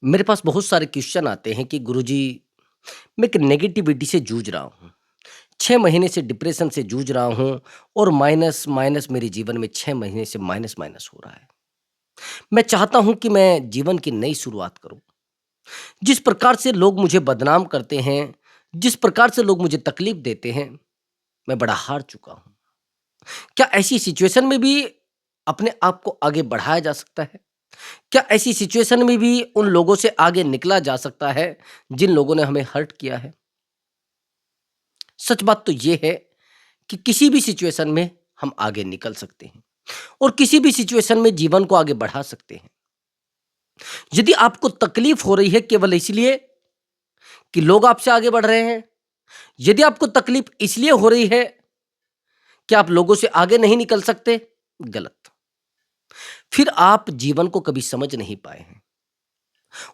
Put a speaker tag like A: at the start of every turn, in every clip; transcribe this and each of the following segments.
A: मेरे पास बहुत सारे क्वेश्चन आते हैं कि गुरुजी, मैं एक नेगेटिविटी से जूझ रहा हूँ। 6 महीने से डिप्रेशन से जूझ रहा हूँ और माइनस मेरे जीवन में 6 महीने से माइनस हो रहा है। मैं चाहता हूँ कि मैं जीवन की नई शुरुआत करूँ। जिस प्रकार से लोग मुझे बदनाम करते हैं, जिस प्रकार से लोग मुझे तकलीफ देते हैं, मैं बड़ा हार चुका हूँ। क्या ऐसी सिचुएशन में भी अपने आप को आगे बढ़ाया जा सकता है? क्या ऐसी सिचुएशन में भी उन लोगों से आगे निकला जा सकता है, जिन लोगों ने हमें हर्ट किया है? सच बात तो ये है कि किसी भी सिचुएशन में हम आगे निकल सकते हैं और किसी भी सिचुएशन में जीवन को आगे बढ़ा सकते हैं। यदि आपको तकलीफ हो रही है केवल इसलिए कि लोग आपसे आगे बढ़ रहे हैं, यदि आपको तकलीफ इसलिए हो रही है कि आप लोगों से आगे नहीं निकल सकते, गलत। फिर आप जीवन को कभी समझ नहीं पाए हैं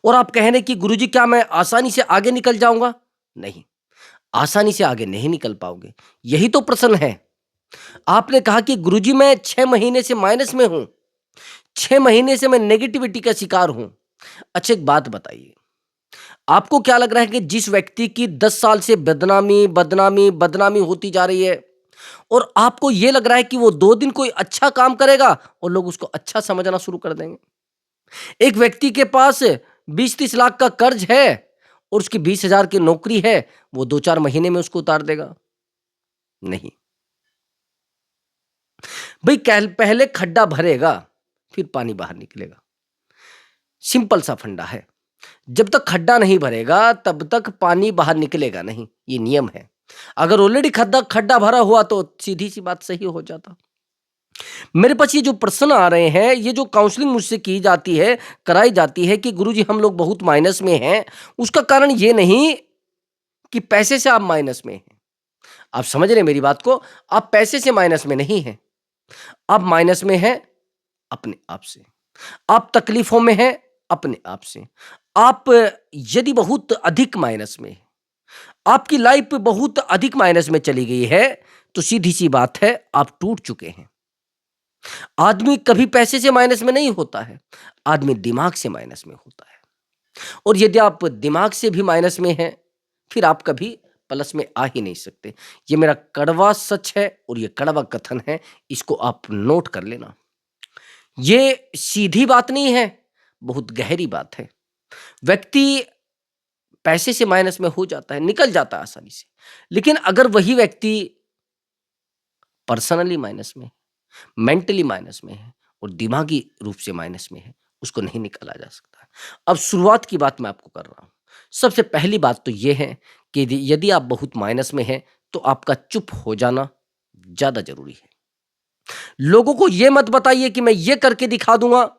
A: और आप कह रहे हैं कि गुरुजी, क्या मैं आसानी से आगे निकल जाऊंगा? नहीं, आसानी से आगे नहीं निकल पाओगे। यही तो प्रश्न है। आपने कहा कि गुरुजी, मैं 6 महीने से माइनस में हूं, 6 महीने से मैं नेगेटिविटी का शिकार हूं। अच्छा, एक बात बताइए, आपको क्या लग रहा है कि जिस व्यक्ति की 10 साल से बदनामी होती जा रही है और आपको यह लग रहा है कि वो 2 दिन कोई अच्छा काम करेगा और लोग उसको अच्छा समझना शुरू कर देंगे? एक व्यक्ति के पास 20-30 लाख का कर्ज है और उसकी 20,000 की नौकरी है, वो 2-4 महीने में उसको उतार देगा? नहीं। भाई, पहले खड्डा भरेगा, फिर पानी बाहर निकलेगा। सिंपल सा फंडा है। जब तक खड्डा नहीं भरेगा तब तक पानी बाहर निकलेगा नहीं, ये नियम है। अगर ऑलरेडी खड्डा खड्डा भरा हुआ तो सीधी सी बात सही हो जाता। मेरे पास ये जो प्रश्न आ रहे हैं, ये जो काउंसलिंग मुझसे की जाती है, कराई जाती है कि गुरुजी हम लोग बहुत माइनस में हैं, उसका कारण ये नहीं कि पैसे से आप माइनस में हैं। आप समझ रहे हैं मेरी बात को? आप पैसे से माइनस में नहीं हैं। आप माइनस में हैं अपने आप से। आप तकलीफों में हैं अपने आप से। आप यदि बहुत अधिक माइनस में हैं, आपकी लाइफ बहुत अधिक माइनस में चली गई है, तो सीधी सी बात है, आप टूट चुके हैं। आदमी कभी पैसे से माइनस में नहीं होता है, आदमी दिमाग से माइनस में होता है। और यदि आप दिमाग से भी माइनस में हैं, फिर आप कभी प्लस में आ ही नहीं सकते। ये मेरा कड़वा सच है और ये कड़वा कथन है, इसको आप नोट कर लेना। ये सीधी बात नहीं है, बहुत गहरी बात है। व्यक्ति पैसे से माइनस में हो जाता है, निकल जाता है आसानी से। लेकिन अगर वही व्यक्ति पर्सनली माइनस में, मेंटली माइनस में है और दिमागी रूप से माइनस में है, उसको नहीं निकाला जा सकता। अब शुरुआत की बात मैं आपको कर रहा हूं। सबसे पहली बात तो यह है कि यदि आप बहुत माइनस में हैं, तो आपका चुप हो जाना ज्यादा जरूरी है। लोगों को यह मत बताइए कि मैं ये करके दिखा दूंगा,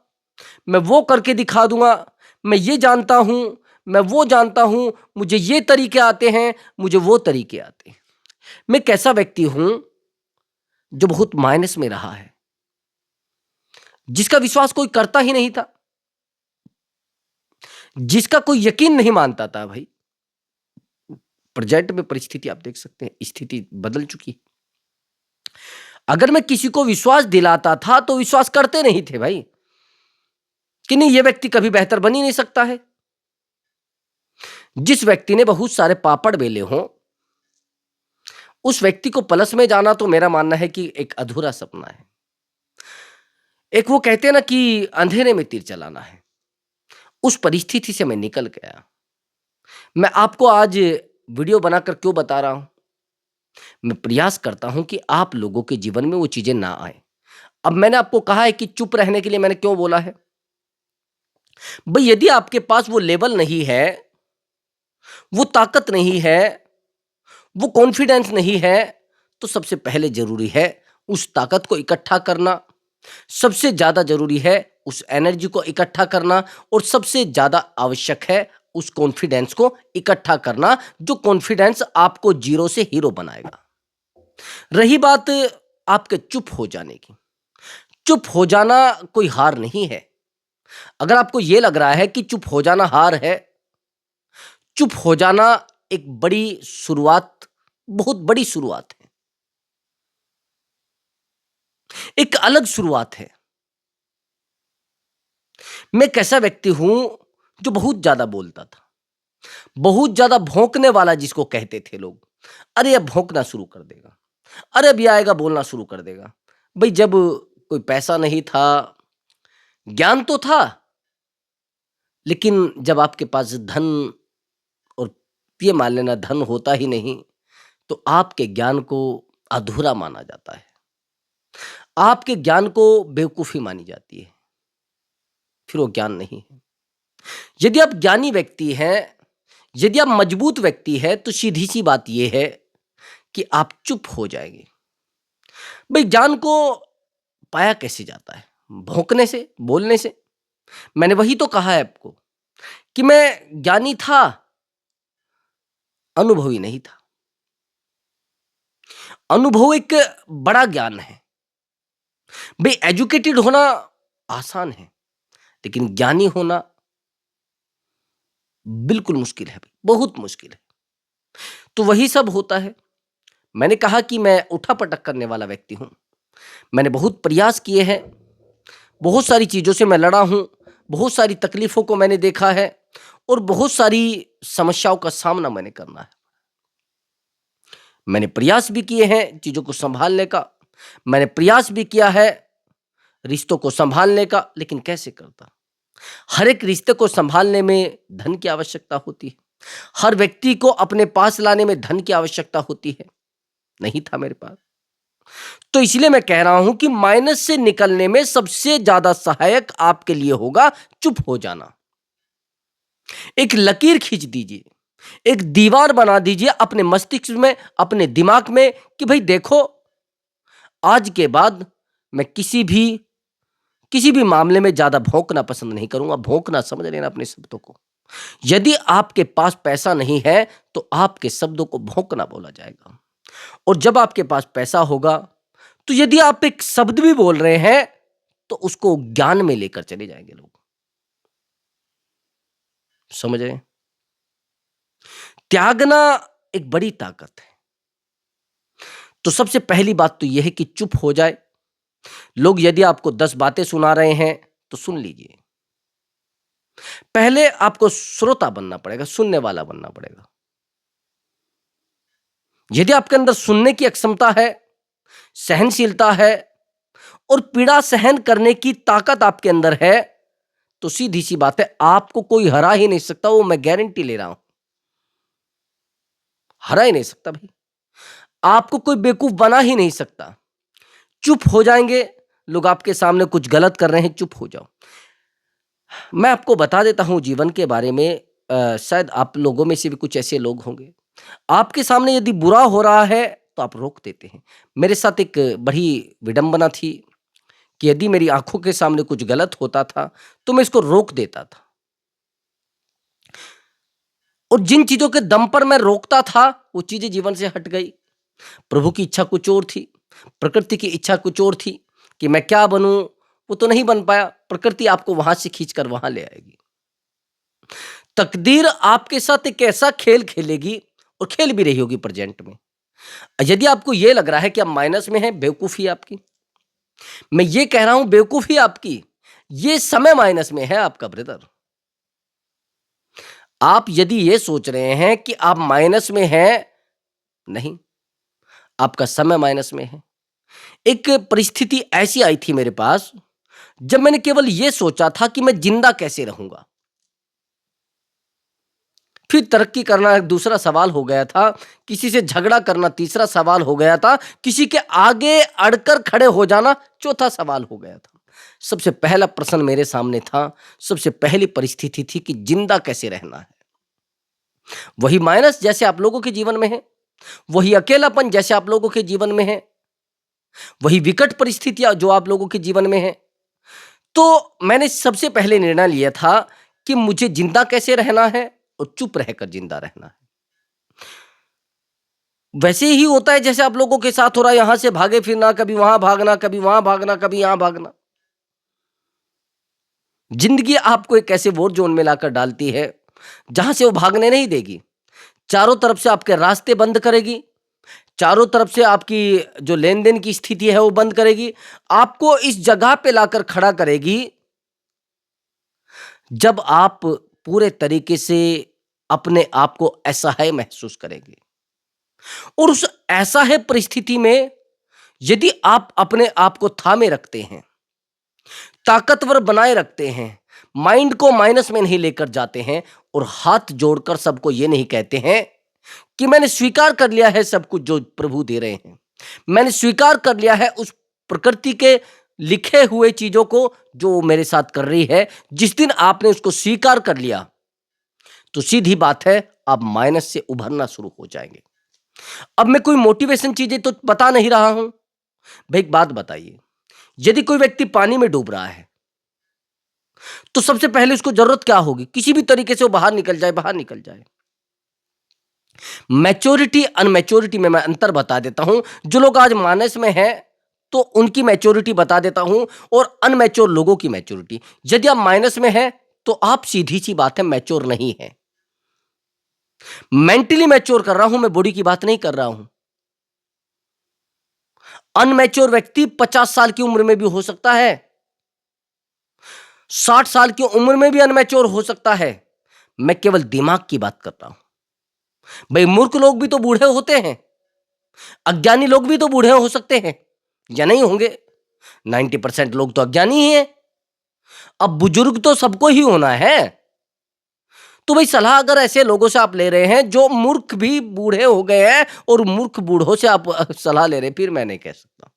A: मैं वो करके दिखा दूंगा, मैं ये जानता हूं, मैं वो जानता हूं, मुझे ये तरीके आते हैं, मुझे वो तरीके आते हैं। मैं कैसा व्यक्ति हूं जो बहुत माइनस में रहा है, जिसका विश्वास कोई करता ही नहीं था, जिसका कोई यकीन नहीं मानता था। भाई, प्रेजेंट में परिस्थिति आप देख सकते हैं, स्थिति बदल चुकी। अगर मैं किसी को विश्वास दिलाता था तो विश्वास करते नहीं थे भाई, कि नहीं, ये व्यक्ति कभी बेहतर बन ही नहीं सकता है। जिस व्यक्ति ने बहुत सारे पापड़ बेले हों, उस व्यक्ति को प्लस में जाना तो मेरा मानना है कि एक अधूरा सपना है। एक वो कहते हैं ना कि अंधेरे में तीर चलाना है, उस परिस्थिति से मैं निकल गया। मैं आपको आज वीडियो बनाकर क्यों बता रहा हूं? मैं प्रयास करता हूं कि आप लोगों के जीवन में वो चीजें ना आए। अब मैंने आपको कहा है कि चुप रहने के लिए मैंने क्यों बोला है? भाई, यदि आपके पास वो लेवल नहीं है, वो ताकत नहीं है, वो कॉन्फिडेंस नहीं है, तो सबसे पहले जरूरी है उस ताकत को इकट्ठा करना। सबसे ज्यादा जरूरी है उस एनर्जी को इकट्ठा करना और सबसे ज्यादा आवश्यक है उस कॉन्फिडेंस को इकट्ठा करना, जो कॉन्फिडेंस आपको जीरो से हीरो बनाएगा। रही बात आपके चुप हो जाने की, चुप हो जाना कोई हार नहीं है। अगर आपको यह लग रहा है कि चुप हो जाना हार है, चुप हो जाना एक बड़ी शुरुआत, बहुत बड़ी शुरुआत है, एक अलग शुरुआत है। मैं कैसा व्यक्ति हूं जो बहुत ज़्यादा बोलता था, बहुत ज़्यादा भौंकने वाला जिसको कहते थे लोग। अरे अब भौंकना शुरू कर देगा, अरे अभी आएगा बोलना शुरू कर देगा। भई जब कोई पैसा नहीं था, ज्ञान तो था, लेकिन जब आपके पास धन और ये मान लेना धन होता ही नहीं, तो आपके ज्ञान को अधूरा माना जाता है। आपके ज्ञान को बेवकूफ़ी मानी जाती है, फिर वो ज्ञान नहीं है। यदि आप ज्ञानी व्यक्ति हैं, यदि आप मजबूत व्यक्ति हैं, तो सीधी-सी बात ये है कि आप चुप हो जाएँगे। भई ज्ञान को पाया कैसे जाता है? भौंकने से, बोलने से। मैंने वही तो कहा है आपको कि मैं ज्ञानी था, अनुभवी नहीं था। अनुभव एक बड़ा ज्ञान है। भई एजुकेटेड होना आसान है, लेकिन ज्ञानी होना बिल्कुल मुश्किल है, बहुत मुश्किल है। तो वही सब होता है। मैंने कहा कि मैं उठा-पटक करने वाला व्यक्ति हूँ। मैंने बहुत प्रयास किए हैं, बहुत सारी चीज़ों से मैं लड़ा हूँ, बहुत सारी तकलीफ़ों को मैंने देखा है और बहुत सारी समस्याओं का सामना मैंने करना है। मैंने प्रयास भी किए हैं चीज़ों को सँभालने का, मैंने प्रयास भी किया है रिश्तों को सँभालने का, लेकिन कैसे करता? हर एक रिश्ते को सँभालने में धन की आवश्यकता होती है। हर व्यक्ति को अपने पास लाने में धन की आवश्यकता होती है। नहीं था मेरे पास। तो इसलिए मैं कह रहा हूं कि माइनस से निकलने में सबसे ज्यादा सहायक आपके लिए होगा चुप हो जाना। एक लकीर खींच दीजिए, एक दीवार बना दीजिए अपने मस्तिष्क में, अपने दिमाग में कि भाई देखो, आज के बाद मैं किसी भी मामले में ज्यादा भौंकना पसंद नहीं करूंगा। भौंकना समझ लेना अपने शब्दों को। यदि आपके पास पैसा नहीं है, तो आपके शब्दों को भौंकना बोला जाएगा। और जब आपके पास पैसा होगा, तो यदि आप एक शब्द भी बोल रहे हैं, तो उसको ज्ञान में लेकर चले जाएंगे लोग। समझ रहे हैं? त्यागना एक बड़ी ताकत है। तो सबसे पहली बात तो यह है कि चुप हो जाए। लोग यदि आपको 10 बातें सुना रहे हैं, तो सुन लीजिए। पहले आपको श्रोता बनना पड़ेगा, सुनने वाला बनना पड़ेगा। यदि आपके अंदर सुनने की अक्षमता है, सहनशीलता है और पीड़ा सहन करने की ताकत आपके अंदर है, तो सीधी सी बात है, आपको कोई हरा ही नहीं सकता। वो मैं गारंटी ले रहा हूं, हरा ही नहीं सकता भाई। आपको कोई बेवकूफ बना ही नहीं सकता। चुप हो जाएंगे। लोग आपके सामने कुछ गलत कर रहे हैं, चुप हो जाओ। मैं आपको बता देता हूं जीवन के बारे में। शायद आप लोगों में से भी कुछ ऐसे लोग होंगे, आपके सामने यदि बुरा हो रहा है तो आप रोक देते हैं। मेरे साथ एक बड़ी विडंबना थी कि यदि मेरी आंखों के सामने कुछ गलत होता था, तो मैं इसको रोक देता था। और जिन चीजों के दम पर मैं रोकता था, वो चीजें जीवन से हट गई। प्रभु की इच्छा कुछ और थी, प्रकृति की इच्छा कुछ और थी कि मैं क्या बनूं, वो तो नहीं बन पाया। प्रकृति आपको वहां से खींचकर वहां ले आएगी। तकदीर आपके साथ एक ऐसा खेल खेलेगी, और खेल भी रही होगी प्रेजेंट में। यदि आपको यह लग रहा है कि आप माइनस में हैं, बेवकूफी आपकी। मैं ये कह रहा हूं, बेवकूफी आपकी। ये समय माइनस में है आपका ब्रदर। आप यदि ये सोच रहे हैं कि आप माइनस में हैं, नहीं, आपका समय माइनस में है। एक परिस्थिति ऐसी आई थी मेरे पास, जब मैंने केवल यह सोचा था कि मैं जिंदा कैसे रहूंगा। फिर तरक्की करना एक दूसरा सवाल हो गया था, किसी से झगड़ा करना तीसरा सवाल हो गया था, किसी के आगे अड़कर खड़े हो जाना चौथा सवाल हो गया था। सबसे पहला प्रश्न मेरे सामने था, सबसे पहली परिस्थिति थी कि जिंदा कैसे रहना है। वही माइनस जैसे आप लोगों के जीवन में है, वही अकेलापन जैसे आप लोगों के जीवन में है, वही विकट परिस्थितियां जो आप लोगों के जीवन में है। तो मैंने सबसे पहले निर्णय लिया था कि मुझे जिंदा कैसे रहना है और चुप रहकर जिंदा रहना है। वैसे ही होता है जैसे आप लोगों के साथ हो रहा है, यहां से भागे फिरना, कभी वहां भागना, कभी वहां भागना, कभी यहां भागना। जिंदगी आपको एक ऐसे वोर जोन में लाकर डालती है जहां से वो भागने नहीं देगी। चारों तरफ से आपके रास्ते बंद करेगी, चारों तरफ से आपकी जो लेन देन की स्थिति है वो बंद करेगी, आपको इस जगह पे लाकर खड़ा करेगी जब आप पूरे तरीके से अपने आप को असहाय महसूस करेंगे। और उस असहाय परिस्थिति में यदि आप अपने आप को थामे रखते हैं, ताकतवर बनाए रखते हैं, माइंड को माइनस में नहीं लेकर जाते हैं और हाथ जोड़कर सबको ये नहीं कहते हैं कि मैंने स्वीकार कर लिया है सब कुछ जो प्रभु दे रहे हैं, मैंने स्वीकार कर लिया है उस प्रकृति के लिखे हुए चीजों को जो वो मेरे साथ कर रही है। जिस दिन आपने उसको स्वीकार कर लिया तो सीधी बात है, आप माइनस से उभरना शुरू हो जाएंगे। अब मैं कोई मोटिवेशन चीजें तो बता नहीं रहा हूं भाई। एक बात बताइए, यदि कोई व्यक्ति पानी में डूब रहा है तो सबसे पहले उसको जरूरत क्या होगी? किसी भी तरीके से वो बाहर निकल जाए, बाहर निकल जाए। मैच्योरिटी अनमैच्योरिटी में मैं अंतर बता देता हूं। जो लोग आज माइनस में हैं तो उनकी मैच्योरिटी बता देता हूं, और अनमैच्योर लोगों की मैच्योरिटी। यदि आप माइनस में हैं तो आप, सीधी सी बात है, मैच्योर नहीं है। मेंटली मैच्योर कर रहा हूं मैं, बॉडी की बात नहीं कर रहा हूं। अनमैच्योर व्यक्ति 50 साल की उम्र में भी हो सकता है, 60 साल की उम्र में भी अनमैच्योर हो सकता है। मैं केवल दिमाग की बात कर रहा हूं भाई। मूर्ख लोग भी तो बूढ़े होते हैं, अज्ञानी लोग भी तो बूढ़े हो सकते हैं, या नहीं होंगे? 90% लोग तो अज्ञानी ही हैं। अब बुजुर्ग तो सबको ही होना है। तो भाई सलाह अगर ऐसे लोगों से आप ले रहे हैं जो मूर्ख भी बूढ़े हो गए हैं, और मूर्ख बूढ़ों से आप सलाह ले रहे हैं, फिर मैं नहीं कह सकता।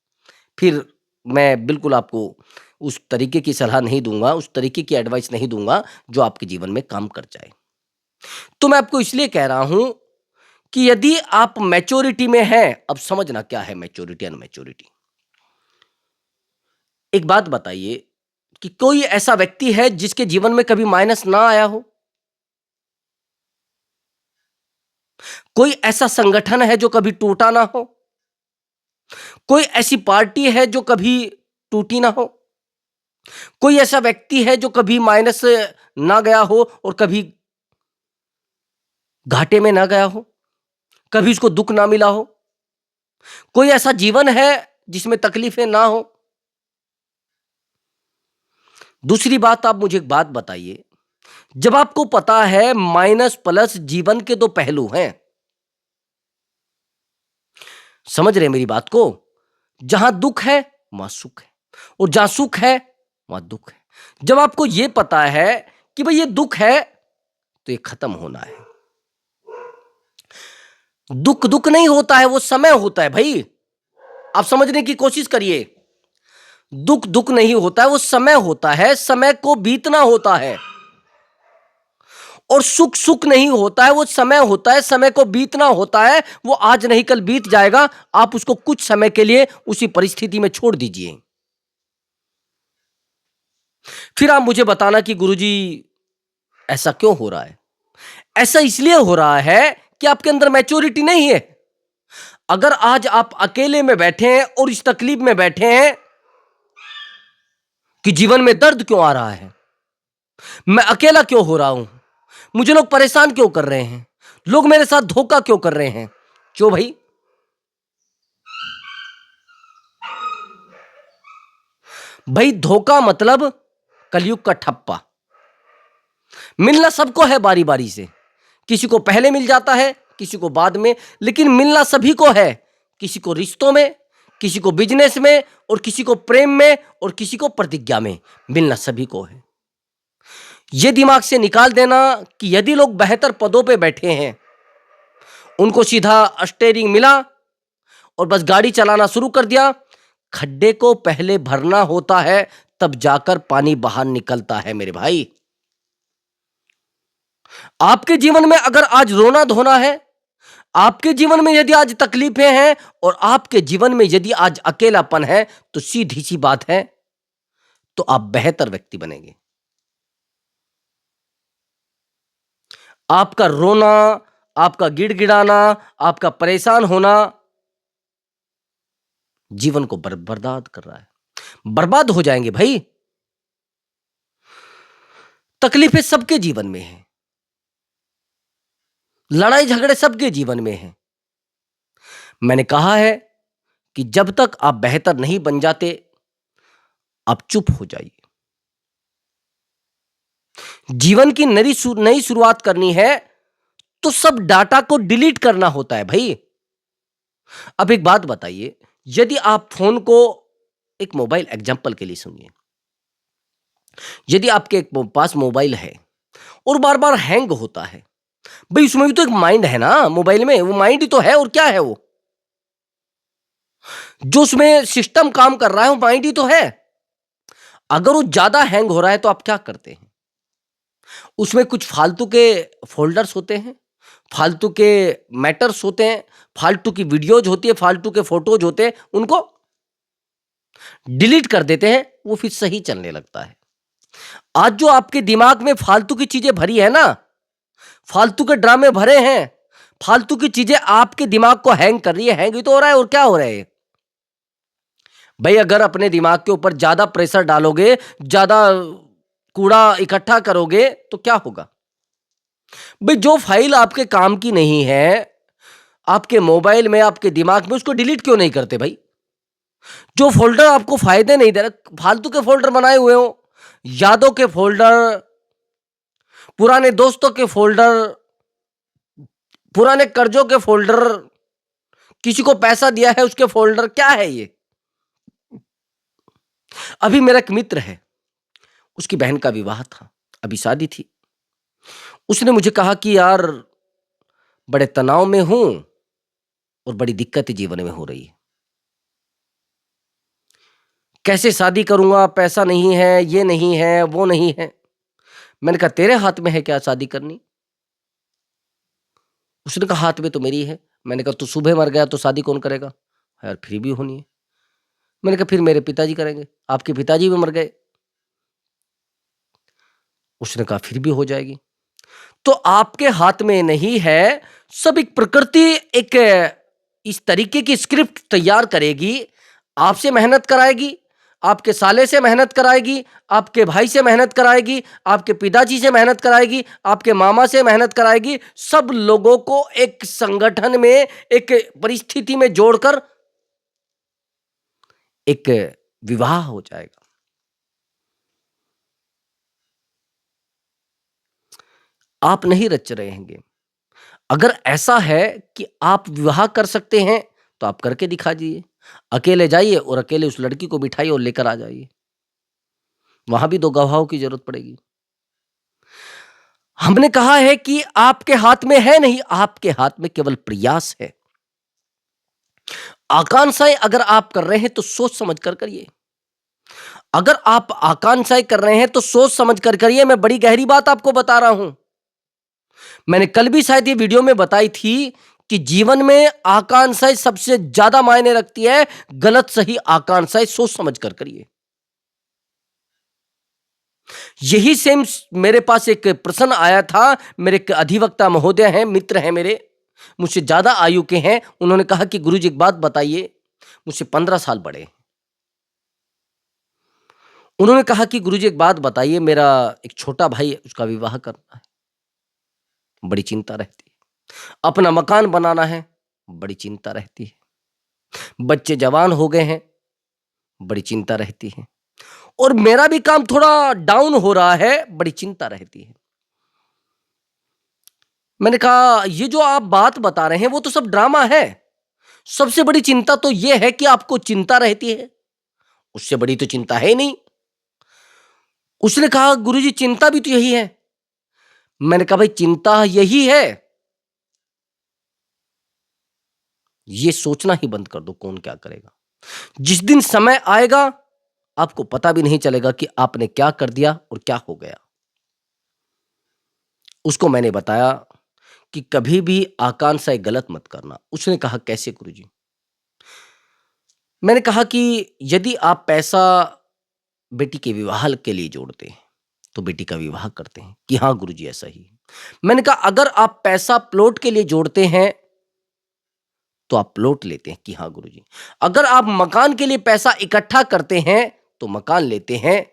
A: फिर मैं बिल्कुल आपको उस तरीके की सलाह नहीं दूंगा, उस तरीके की एडवाइस नहीं दूंगा जो आपके जीवन में काम कर जाए। तो मैं आपको इसलिए कह रहा हूं कि यदि आप मैच्योरिटी में हैं, अब समझना क्या है मैच्योरिटी अनमैच्योरिटी। एक बात बताइए कि कोई ऐसा व्यक्ति है जिसके जीवन में कभी माइनस ना आया हो? कोई ऐसा संगठन है जो कभी टूटा ना हो? कोई ऐसी पार्टी है जो कभी टूटी ना हो? कोई ऐसा व्यक्ति है जो कभी माइनस ना गया हो और कभी घाटे में ना गया हो, कभी उसको दुख ना मिला हो? कोई ऐसा जीवन है जिसमें तकलीफें ना हो? दूसरी बात, आप मुझे एक बात बताइए, जब आपको पता है माइनस प्लस जीवन के दो पहलू हैं, समझ रहे मेरी बात को? जहां दुख है वहां सुख है, और जहां सुख है वहां दुख है। जब आपको यह पता है कि भाई ये दुख है तो ये खत्म होना है। दुख दुख नहीं होता है, वो समय होता है भाई। आप समझने की कोशिश करिए। दुख दुख नहीं होता है, वो समय होता है, समय को बीतना होता है। और सुख सुख नहीं होता है, वो समय होता है, समय को बीतना होता है। वो आज नहीं कल बीत जाएगा। आप उसको कुछ समय के लिए उसी परिस्थिति में छोड़ दीजिए। फिर आप मुझे बताना कि गुरुजी ऐसा क्यों हो रहा है? ऐसा इसलिए हो रहा है कि आपके अंदर मैच्योरिटी नहीं है। अगर आज आप अकेले में बैठे हैं और इस तकलीफ में बैठे हैं कि जीवन में दर्द क्यों आ रहा है, मैं अकेला क्यों हो रहा हूं, मुझे लोग परेशान क्यों कर रहे हैं, लोग मेरे साथ धोखा क्यों कर रहे हैं, क्यों भाई? भाई धोखा मतलब कलयुग का ठप्पा। मिलना सबको है बारी बारी से, किसी को पहले मिल जाता है, किसी को बाद में, लेकिन मिलना सभी को है। किसी को रिश्तों में, किसी को बिजनेस में, और किसी को प्रेम में, और किसी को प्रतिज्ञा में। मिलना सभी को है। यह दिमाग से निकाल देना कि यदि लोग बेहतर पदों पे बैठे हैं, उनको सीधा स्टीयरिंग मिला और बस गाड़ी चलाना शुरू कर दिया। खड्डे को पहले भरना होता है, तब जाकर पानी बाहर निकलता है मेरे भाई। आपके जीवन में अगर आज रोना धोना है, आपके जीवन में यदि आज तकलीफें हैं, और आपके जीवन में यदि आज अकेलापन है, तो सीधी सी बात है, तो आप बेहतर व्यक्ति बनेंगे। आपका रोना, आपका गिड़गिड़ाना, आपका परेशान होना जीवन को बर्बाद कर रहा है। बर्बाद हो जाएंगे भाई। तकलीफें सबके जीवन में हैं, लड़ाई झगड़े सबके जीवन में हैं। मैंने कहा है कि जब तक आप बेहतर नहीं बन जाते, आप चुप हो जाइए। जीवन की नई शुरुआत करनी है तो सब डाटा को डिलीट करना होता है भाई। अब एक बात बताइए, यदि आप फोन को, एक मोबाइल एग्जांपल के लिए सुनिए, यदि आपके पास मोबाइल है और बार बार हैंग होता है, भाई उसमें भी तो एक माइंड है ना, मोबाइल में वो माइंड ही तो है, और क्या है वो, जो उसमें सिस्टम काम कर रहा है वो माइंड ही तो है। अगर वो ज्यादा हैंग हो रहा है तो आप क्या करते हैं, उसमें कुछ फालतू के फोल्डर्स होते हैं, फालतू के मैटर्स होते हैं, फालतू की वीडियोज होती है, फालतू के फोटोज होते हैं, उनको डिलीट कर देते हैं, वो फिर सही चलने लगता है। आज जो आपके दिमाग में फालतू की चीजें भरी है ना, फालतू के ड्रामे भरे हैं, फालतू की चीजें आपके दिमाग को हैंग कर रही है, हैंग ही तो हो रहा है, और क्या हो रहा है भाई। अगर अपने दिमाग के ऊपर ज्यादा प्रेशर डालोगे, ज्यादा कूड़ा इकट्ठा करोगे तो क्या होगा भाई। जो फाइल आपके काम की नहीं है, आपके मोबाइल में, आपके दिमाग में, उसको डिलीट क्यों नहीं करते भाई। जो फोल्डर आपको फायदे नहीं दे रहा, फालतू के फोल्डर बनाए हुए हो, यादों के फोल्डर, पुराने दोस्तों के फोल्डर, पुराने कर्जों के फोल्डर, किसी को पैसा दिया है उसके फोल्डर, क्या है ये। अभी मेरा एक मित्र है, उसकी बहन का विवाह था, अभी शादी थी। उसने मुझे कहा कि यार बड़े तनाव में हूं और बड़ी दिक्कत जीवन में हो रही है, कैसे शादी करूंगा, पैसा नहीं है, ये नहीं है, वो नहीं है। मैंने कहा तेरे हाथ में है क्या शादी करनी। उसने कहा हाथ में तो मेरी है। मैंने कहा तू सुबह मर गया तो शादी कौन करेगा, यार फिर भी होनी है। मैंने कहा फिर मेरे पिताजी करेंगे, आपके पिताजी भी मर गए। उसने कहा फिर भी हो जाएगी। तो आपके हाथ में नहीं है, सब एक प्रकृति एक इस तरीके की स्क्रिप्ट तैयार करेगी, आपसे मेहनत कराएगी, आपके साले से मेहनत कराएगी, आपके भाई से मेहनत कराएगी, आपके पिताजी से मेहनत कराएगी, आपके मामा से मेहनत कराएगी, सब लोगों को एक संगठन में, एक परिस्थिति में जोड़कर एक विवाह हो जाएगा। आप नहीं रच रहे हैं। अगर ऐसा है कि आप विवाह कर सकते हैं तो आप करके दिखा दीजिए। अकेले जाइए और अकेले उस लड़की को बिठाइए और लेकर आ जाइए, वहां भी दो गवाहों की जरूरत पड़ेगी। हमने कहा है कि आपके हाथ में है नहीं, आपके हाथ में केवल प्रयास है। आकांक्षाएं अगर आप कर रहे हैं तो सोच समझ कर करिए। अगर आप आकांक्षाएं कर रहे हैं तो सोच समझ कर करिए। मैं बड़ी गहरी बात आपको बता रहा हूं। मैंने कल भी शायद ये वीडियो में बताई थी कि जीवन में आकांक्षाएं सबसे ज्यादा मायने रखती है। गलत सही आकांक्षाएं सोच समझ कर करिए। यही सेम मेरे पास एक प्रश्न आया था। मेरे एक अधिवक्ता महोदय हैं, मित्र हैं मेरे, मुझसे ज्यादा आयु के हैं। उन्होंने कहा कि गुरुजी एक बात बताइए, मुझसे 15 साल बड़े हैं। उन्होंने कहा कि गुरुजी एक बात बताइए, मेरा एक छोटा भाई है, उसका विवाह करना है, बड़ी चिंता रहती है। अपना मकान बनाना है, बड़ी चिंता रहती है। बच्चे जवान हो गए हैं, बड़ी चिंता रहती है। और मेरा भी काम थोड़ा डाउन हो रहा है, बड़ी चिंता रहती है। मैंने कहा ये जो आप बात बता रहे हैं वो तो सब ड्रामा है। सबसे बड़ी चिंता तो ये है कि आपको चिंता रहती है, उससे बड़ी तो चिंता है ही नहीं। उसने कहा गुरुजी चिंता भी तो यही है। मैंने कहा भाई चिंता यही है, ये सोचना ही बंद कर दो कौन क्या करेगा। जिस दिन समय आएगा आपको पता भी नहीं चलेगा कि आपने क्या कर दिया और क्या हो गया। उसको मैंने बताया कि कभी भी आकांक्षाएं गलत मत करना। उसने कहा कैसे गुरुजी। मैंने कहा कि यदि आप पैसा बेटी के विवाह के लिए जोड़ते हैं तो बेटी का विवाह करते हैं कि हाँ गुरुजी ऐसा ही है। मैंने कहा अगर आप पैसा प्लॉट के लिए जोड़ते हैं तो आप प्लॉट लेते हैं कि हाँ गुरुजी। अगर आप मकान के लिए पैसा इकट्ठा करते हैं तो मकान लेते हैं।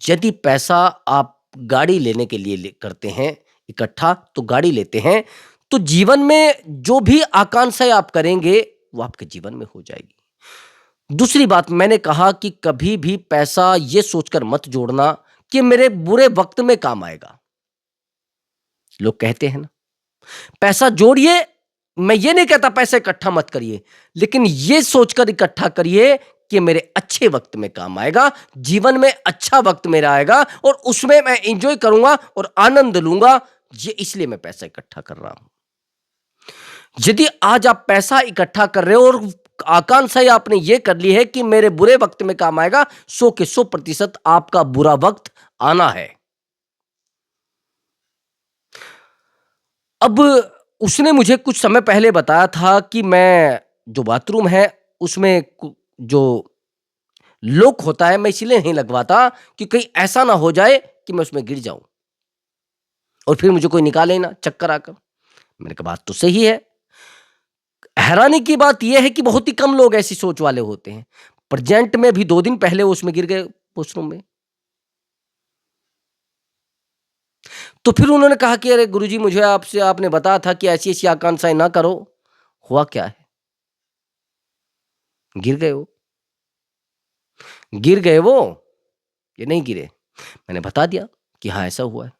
A: यदि पैसा आप गाड़ी लेने के लिए करते हैं इकट्ठा तो गाड़ी लेते हैं। तो जीवन में जो भी आकांक्षाएं आप करेंगे वो आपके जीवन में हो जाएगी। दूसरी बात मैंने कहा कि कभी भी पैसा ये सोचकर मत जोड़ना कि मेरे बुरे वक्त में काम आएगा। लोग कहते हैं ना, पैसा जोड़िए, मैं ये नहीं कहता पैसा इकट्ठा मत करिए, लेकिन ये सोचकर इकट्ठा करिए कि मेरे अच्छे वक्त में काम आएगा, जीवन में अच्छा वक्त मेरा आएगा और उसमें मैं एंजॉय करूंगा और आनंद लूंगा। ये इसलिए मैं पैसा इकट्ठा कर रहा हूं। यदि आज आप पैसा इकट्ठा कर रहे हो और आकांक्षा आपने ये कर ली है कि मेरे बुरे वक्त में काम आएगा, 100 के 100% आपका बुरा वक्त आना है। अब उसने मुझे कुछ समय पहले बताया था कि मैं जो बाथरूम है उसमें जो लॉक होता है, मैं इसलिए नहीं लगवाता कि कहीं ऐसा ना हो जाए कि मैं उसमें गिर जाऊं और फिर मुझे कोई निकाले ना चक्कर आकर। मैंने कहा बात तो सही है। हैरानी की बात यह है कि बहुत ही कम लोग ऐसी सोच वाले होते हैं। प्रेजेंट में भी 2 दिन पहले वो उसमें गिर गए वॉशरूम में। तो फिर उन्होंने कहा कि अरे गुरुजी, मुझे आपसे आपने बताया था कि ऐसी ऐसी आकांक्षाएं ना करो। हुआ क्या है? गिर गए वो, गिर गए वो, ये नहीं गिरे। मैंने बता दिया कि हाँ ऐसा हुआ है।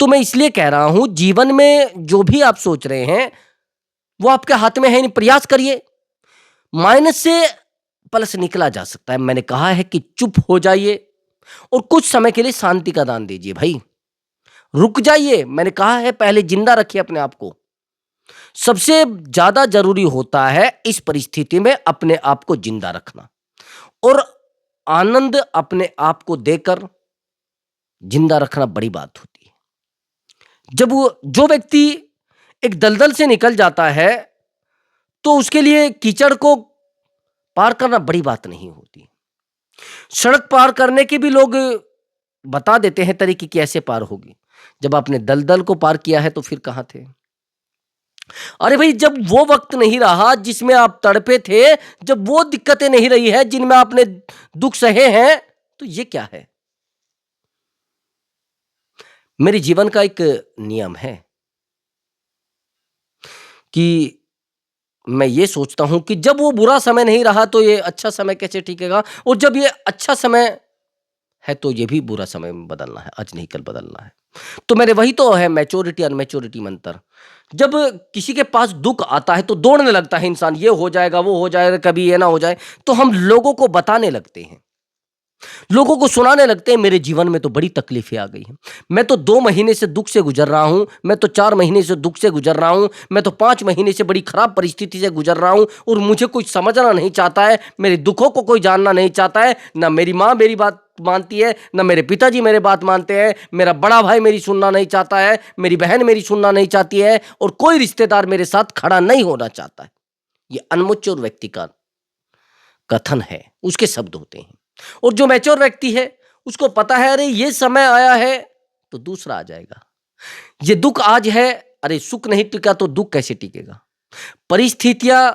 A: तो मैं इसलिए कह रहा हूं, जीवन में जो भी आप सोच रहे हैं वो आपके हाथ में है नहीं। प्रयास करिए, माइनस से प्लस निकला जा सकता है। मैंने कहा है कि चुप हो जाइए और कुछ समय के लिए शांति का दान दीजिए। भाई रुक जाइए, मैंने कहा है पहले जिंदा रखिए अपने आप को। सबसे ज्यादा जरूरी होता है इस परिस्थिति में अपने आप को जिंदा रखना और आनंद अपने आप को देकर जिंदा रखना बड़ी बात होती है। जब वो जो व्यक्ति एक दलदल से निकल जाता है तो उसके लिए कीचड़ को पार करना बड़ी बात नहीं होती। सड़क पार करने के भी लोग बता देते हैं तरीके कि ऐसे पार होगी। जब आपने दलदल को पार किया है तो फिर कहां थे? अरे भाई, जब वो वक्त नहीं रहा जिसमें आप तड़पे थे, जब वो दिक्कतें नहीं रही है जिनमें आपने दुख सहे हैं, तो ये क्या है? मेरे जीवन का एक नियम है कि मैं ये सोचता हूं कि जब वो बुरा समय नहीं रहा तो ये अच्छा समय कैसे टिकेगा, और जब ये अच्छा समय है तो ये भी बुरा समय में बदलना है, आज नहीं कल बदलना है। तो मेरे वही तो है मैच्योरिटी अनमैच्योरिटी मंत्र। जब किसी के पास दुख आता है तो दौड़ने लगता है इंसान, ये हो जाएगा वो हो जाएगा, कभी ये ना हो जाए। तो हम लोगों को बताने लगते हैं, लोगों को सुनाने लगते हैं मेरे जीवन में तो बड़ी तकलीफें आ गई हैं, मैं तो 2 महीने से दुख से गुजर रहा हूं, मैं तो 4 महीने से दुख से गुजर रहा हूं, मैं तो 5 महीने से बड़ी खराब परिस्थिति से गुजर रहा हूं और मुझे कोई समझना नहीं चाहता है, मेरे दुखों को कोई जानना नहीं चाहता है। ना मेरी माँ मेरी बात मानती है, ना मेरे पिताजी मेरे बात मानते हैं, मेरा बड़ा भाई मेरी सुनना नहीं चाहता है, मेरी बहन मेरी सुनना नहीं चाहती है और कोई रिश्तेदार मेरे साथ खड़ा नहीं होना चाहता है। ये अनमैच्योर व्यक्ति का कथन है, उसके शब्द होते हैं। और जो मैच्योर व्यक्ति है उसको पता है, अरे ये समय आया है तो दूसरा आ जाएगा। ये दुख आज है, अरे सुख नहीं टिका तो दुख कैसे टिकेगा? परिस्थितियां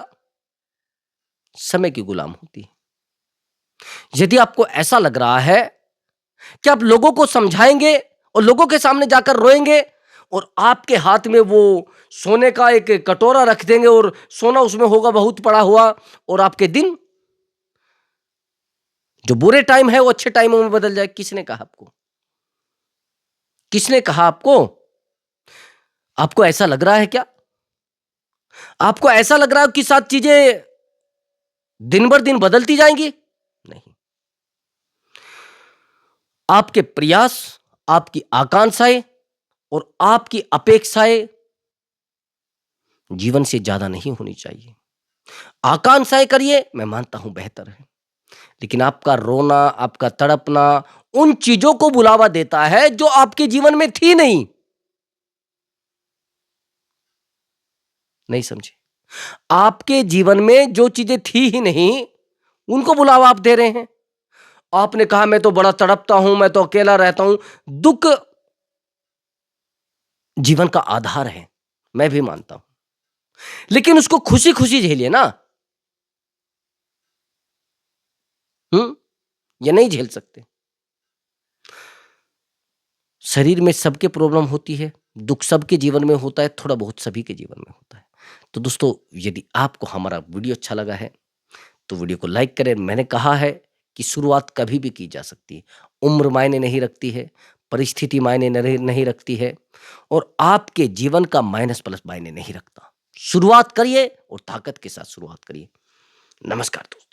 A: समय की गुलाम होती है। यदि आपको ऐसा लग रहा है कि आप लोगों को समझाएंगे और लोगों के सामने जाकर रोएंगे और आपके हाथ में वो सोने का एक कटोरा रख देंगे और सोना उसमें होगा बहुत पड़ा हुआ, और आपके दिन जो बुरे टाइम है वो अच्छे टाइमों में बदल जाए, किसने कहा आपको? किसने कहा आपको? आपको ऐसा लग रहा है क्या? आपको ऐसा लग रहा है कि साथ चीजें दिन बर दिन बदलती जाएंगी? नहीं। आपके प्रयास, आपकी आकांक्षाएं और आपकी अपेक्षाएं जीवन से ज्यादा नहीं होनी चाहिए। आकांक्षाएं करिए, मैं मानता हूं बेहतर है, लेकिन आपका रोना, आपका तड़पना उन चीजों को बुलावा देता है जो आपके जीवन में थी नहीं। नहीं समझे? आपके जीवन में जो चीजें थी ही नहीं उनको बुलावा आप दे रहे हैं। आपने कहा मैं तो बड़ा तड़पता हूं, मैं तो अकेला रहता हूं। दुख जीवन का आधार है, मैं भी मानता हूं, लेकिन उसको खुशी खुशी झेलिए ना। ये नहीं झेल सकते। शरीर में सबके प्रॉब्लम होती है, दुख सबके जीवन में होता है, थोड़ा बहुत सभी के जीवन में होता है। तो दोस्तों, यदि आपको हमारा वीडियो अच्छा लगा है तो वीडियो को लाइक करें। मैंने कहा है कि शुरुआत कभी भी की जा सकती है उम्र मायने नहीं रखती है, परिस्थिति मायने नहीं रखती है और आपके जीवन का माइनस प्लस मायने नहीं रखता। शुरुआत करिए और ताकत के साथ शुरुआत करिए। नमस्कार दोस्तों।